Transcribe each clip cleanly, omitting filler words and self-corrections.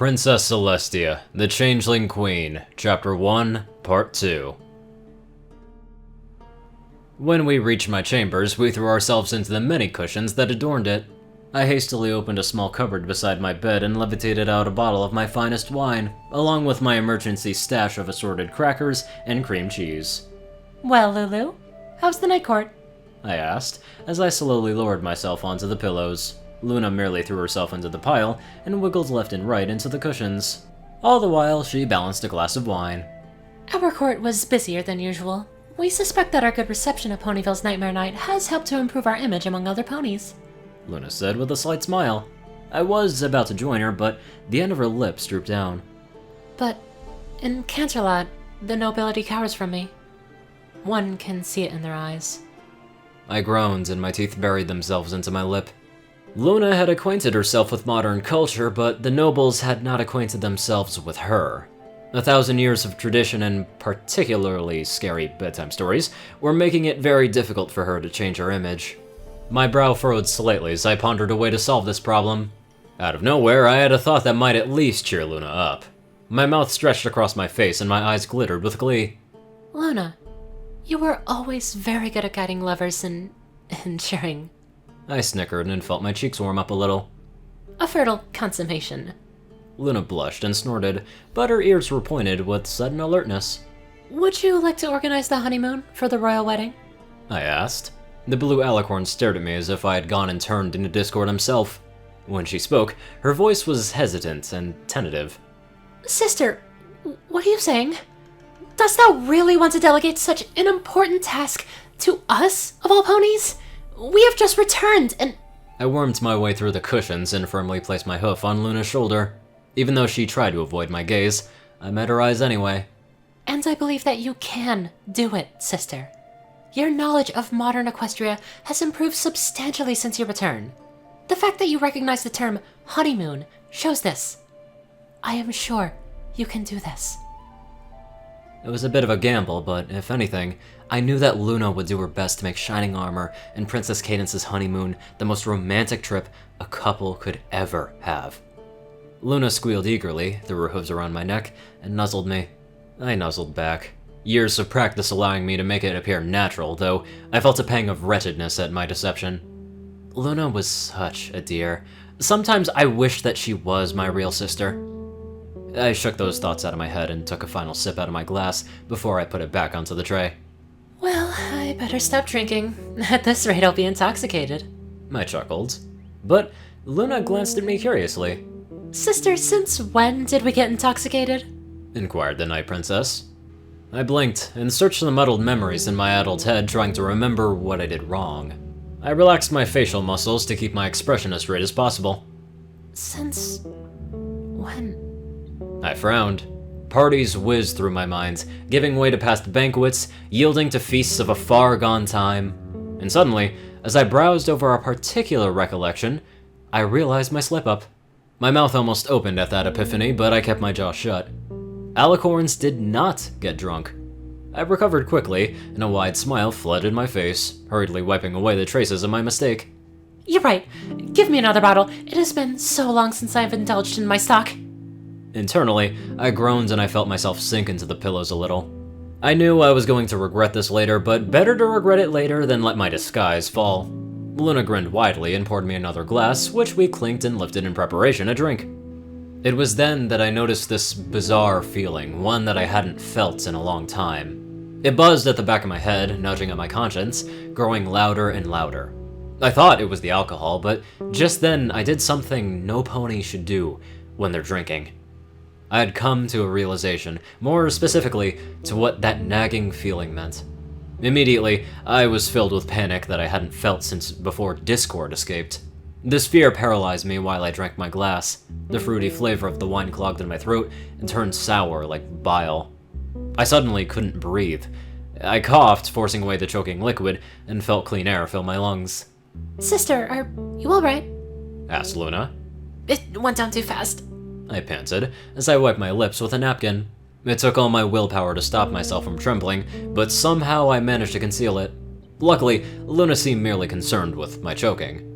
Princess Celestia, the Changeling Queen, Chapter 1, Part 2. When we reached my chambers, we threw ourselves into the many cushions that adorned it. I hastily opened a small cupboard beside my bed and levitated out a bottle of my finest wine, along with my emergency stash of assorted crackers and cream cheese. Well, Lulu, how's the night court? I asked, as I slowly lowered myself onto the pillows. Luna merely threw herself into the pile and wiggled left and right into the cushions. All the while, she balanced a glass of wine. Our court was busier than usual. We suspect that our good reception of Ponyville's Nightmare Night has helped to improve our image among other ponies, Luna said with a slight smile. I was about to join her, but the end of her lips drooped down. But in Canterlot, the nobility cowers from me. One can see it in their eyes. I groaned and my teeth buried themselves into my lip. Luna had acquainted herself with modern culture, but the nobles had not acquainted themselves with her. 1,000 years of tradition and particularly scary bedtime stories were making it very difficult for her to change her image. My brow furrowed slightly as I pondered a way to solve this problem. Out of nowhere, I had a thought that might at least cheer Luna up. My mouth stretched across my face and my eyes glittered with glee. Luna, you were always very good at guiding lovers and cheering. I snickered and felt my cheeks warm up a little. A fertile consummation. Luna blushed and snorted, but her ears were pointed with sudden alertness. Would you like to organize the honeymoon for the royal wedding? I asked. The blue alicorn stared at me as if I had gone and turned into Discord himself. When she spoke, her voice was hesitant and tentative. Sister, what are you saying? Dost thou really want to delegate such an important task to us, of all ponies? We have just returned, and... I wormed my way through the cushions and firmly placed my hoof on Luna's shoulder. Even though she tried to avoid my gaze, I met her eyes anyway. And I believe that you can do it, sister. Your knowledge of modern Equestria has improved substantially since your return. The fact that you recognize the term honeymoon shows this. I am sure you can do this. It was a bit of a gamble, but if anything, I knew that Luna would do her best to make Shining Armor and Princess Cadence's honeymoon the most romantic trip a couple could ever have. Luna squealed eagerly, threw her hooves around my neck, and nuzzled me. I nuzzled back. Years of practice allowing me to make it appear natural, though I felt a pang of wretchedness at my deception. Luna was such a dear. Sometimes I wished that she was my real sister. I shook those thoughts out of my head and took a final sip out of my glass before I put it back onto the tray. Well, I better stop drinking. At this rate, I'll be intoxicated. I chuckled. But Luna glanced at me curiously. Sister, since when did we get intoxicated? Inquired the Night Princess. I blinked and searched the muddled memories in my adult head, trying to remember what I did wrong. I relaxed my facial muscles to keep my expression as straight as possible. Since... when? I frowned. Parties whizzed through my mind, giving way to past banquets, yielding to feasts of a far-gone time. And suddenly, as I browsed over a particular recollection, I realized my slip-up. My mouth almost opened at that epiphany, but I kept my jaw shut. Alicorns did not get drunk. I recovered quickly, and a wide smile flooded my face, hurriedly wiping away the traces of my mistake. You're right. Give me another bottle. It has been so long since I've indulged in my stock. Internally, I groaned and I felt myself sink into the pillows a little. I knew I was going to regret this later, but better to regret it later than let my disguise fall. Luna grinned widely and poured me another glass, which we clinked and lifted in preparation to drink. It was then that I noticed this bizarre feeling, one that I hadn't felt in a long time. It buzzed at the back of my head, nudging at my conscience, growing louder and louder. I thought it was the alcohol, but just then I did something no pony should do when they're drinking. I had come to a realization, more specifically, to what that nagging feeling meant. Immediately, I was filled with panic that I hadn't felt since before Discord escaped. This fear paralyzed me while I drank my glass. The fruity flavor of the wine clogged in my throat and turned sour like bile. I suddenly couldn't breathe. I coughed, forcing away the choking liquid, and felt clean air fill my lungs. Sister, are you alright? Asked Luna. It went down too fast. I panted, as I wiped my lips with a napkin. It took all my willpower to stop myself from trembling, but somehow I managed to conceal it. Luckily, Luna seemed merely concerned with my choking.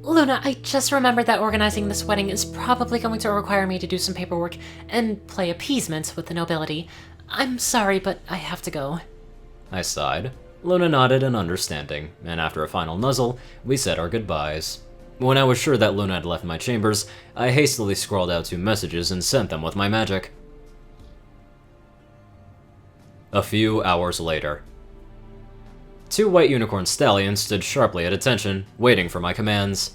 Luna, I just remembered that organizing this wedding is probably going to require me to do some paperwork and play appeasement with the nobility. I'm sorry, but I have to go. I sighed. Luna nodded in understanding, and after a final nuzzle, we said our goodbyes. When I was sure that Luna had left my chambers, I hastily scrawled out 2 messages and sent them with my magic. A few hours later. 2 white unicorn stallions stood sharply at attention, waiting for my commands.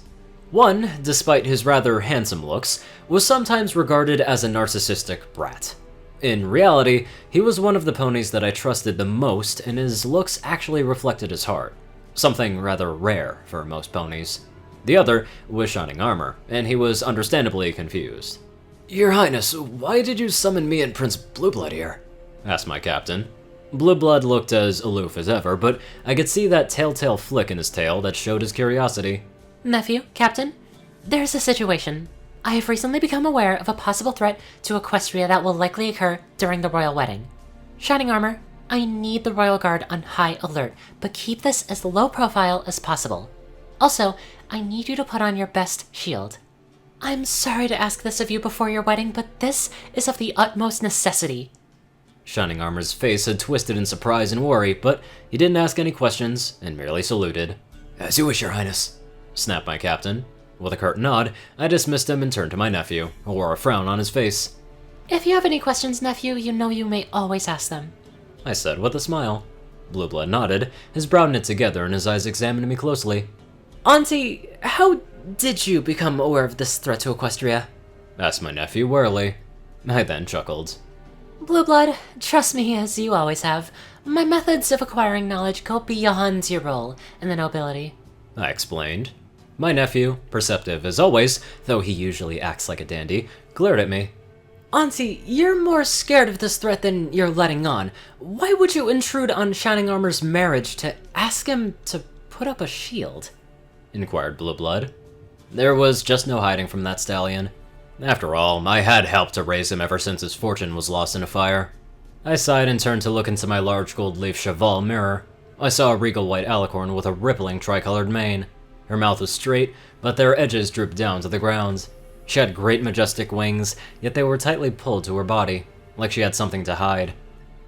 One, despite his rather handsome looks, was sometimes regarded as a narcissistic brat. In reality, he was one of the ponies that I trusted the most, and his looks actually reflected his heart. Something rather rare for most ponies. The other was Shining Armor, and he was understandably confused. "Your Highness, why did you summon me and Prince Blueblood here?" asked my captain. Blueblood looked as aloof as ever, but I could see that telltale flick in his tail that showed his curiosity. Nephew, Captain, there's a situation. I have recently become aware of a possible threat to Equestria that will likely occur during the royal wedding. Shining Armor, I need the royal guard on high alert, but keep this as low profile as possible. Also, I need you to put on your best shield. I'm sorry to ask this of you before your wedding, but this is of the utmost necessity. Shining Armor's face had twisted in surprise and worry, but he didn't ask any questions and merely saluted. "As you wish, Your Highness," snapped my captain. With a curt nod, I dismissed him and turned to my nephew, who wore a frown on his face. If you have any questions, nephew, you know you may always ask them, I said with a smile. Blueblood nodded, his brow knit together and his eyes examined me closely. "Auntie, how did you become aware of this threat to Equestria?" asked my nephew warily. I then chuckled. Blueblood, trust me as you always have. My methods of acquiring knowledge go beyond your role in the nobility, I explained. My nephew, perceptive as always, though he usually acts like a dandy, glared at me. "Auntie, you're more scared of this threat than you're letting on. Why would you intrude on Shining Armor's marriage to ask him to put up a shield?" inquired Blueblood. There was just no hiding from that stallion. After all, I had helped to raise him ever since his fortune was lost in a fire. I sighed and turned to look into my large gold leaf cheval mirror. I saw a regal white alicorn with a rippling tricolored mane. Her mouth was straight, but their edges drooped down to the ground. She had great majestic wings, yet they were tightly pulled to her body, like she had something to hide.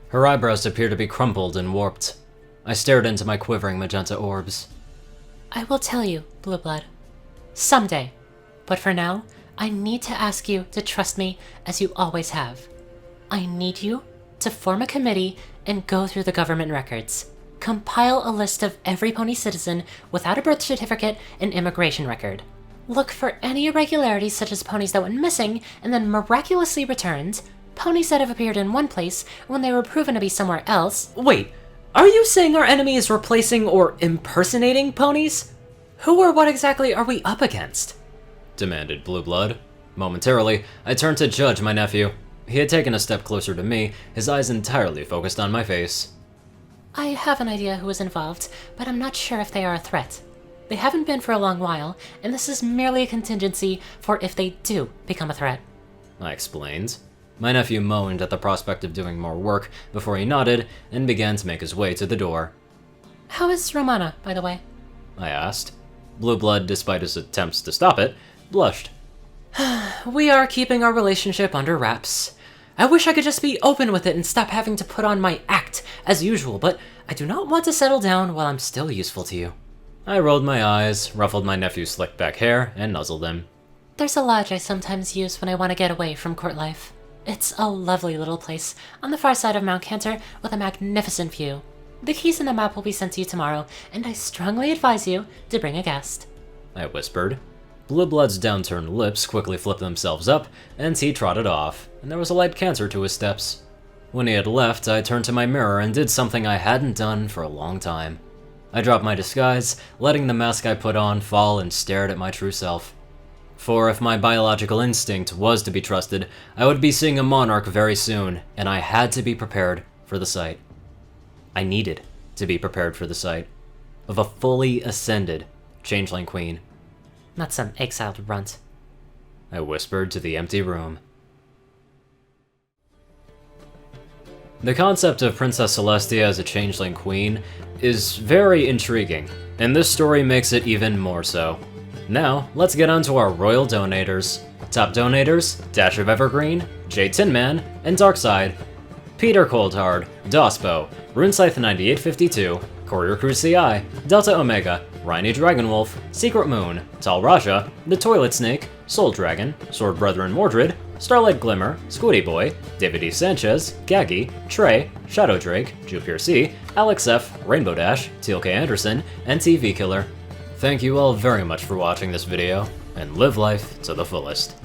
Her eyebrows appeared to be crumpled and warped. I stared into my quivering magenta orbs. I will tell you, Blueblood. Someday. But for now, I need to ask you to trust me as you always have. I need you to form a committee and go through the government records. Compile a list of every pony citizen without a birth certificate and immigration record. Look for any irregularities such as ponies that went missing and then miraculously returned, ponies that have appeared in one place when they were proven to be somewhere else. Wait, are you saying our enemy is replacing or impersonating ponies? Who or what exactly are we up against? Demanded Blueblood. Momentarily, I turned to judge my nephew. He had taken a step closer to me, his eyes entirely focused on my face. I have an idea who is involved, but I'm not sure if they are a threat. They haven't been for a long while, and this is merely a contingency for if they do become a threat. I explained. My nephew moaned at the prospect of doing more work before he nodded and began to make his way to the door. How is Romana, by the way? I asked. Blueblood, despite his attempts to stop it, blushed. We are keeping our relationship under wraps. I wish I could just be open with it and stop having to put on my act as usual, but I do not want to settle down while I'm still useful to you. I rolled my eyes, ruffled my nephew's slick back hair, and nuzzled him. There's a lodge I sometimes use when I want to get away from court life. It's a lovely little place on the far side of Mount Cantor with a magnificent view. The keys and the map will be sent to you tomorrow, and I strongly advise you to bring a guest, I whispered. Blueblood's downturned lips quickly flipped themselves up, and he trotted off, and there was a light canter to his steps. When he had left, I turned to my mirror and did something I hadn't done for a long time. I dropped my disguise, letting the mask I put on fall and stared at my true self. For if my biological instinct was to be trusted, I would be seeing a monarch very soon, and I had to be prepared for the sight. I needed to be prepared for the sight of a fully ascended Changeling Queen. not some exiled runt, I whispered to the empty room. The concept of Princess Celestia as a Changeling Queen is very intriguing, and this story makes it even more so. Now, let's get on to our royal donators. Top donators, Dash of Evergreen, J Tinman, and Darkside. Peter Coulthard, dospo, RuneScythe9852, CourierCruz CI, Delta Omega, Ryanny Dragonwolf, Secret Moon, Tallrascha, The Toilet Snake, Soul Dragon, Sword Brethren Mordred, Starlight Glimmer, Squiddy Boy, David E. Sanchez, Gaggy, Trey, Shadow Drake, Jupir C, Alex F, Rainbow Dash, Teal K. Anderson, and TV Killer. Thank you all very much for watching this video, and live life to the fullest.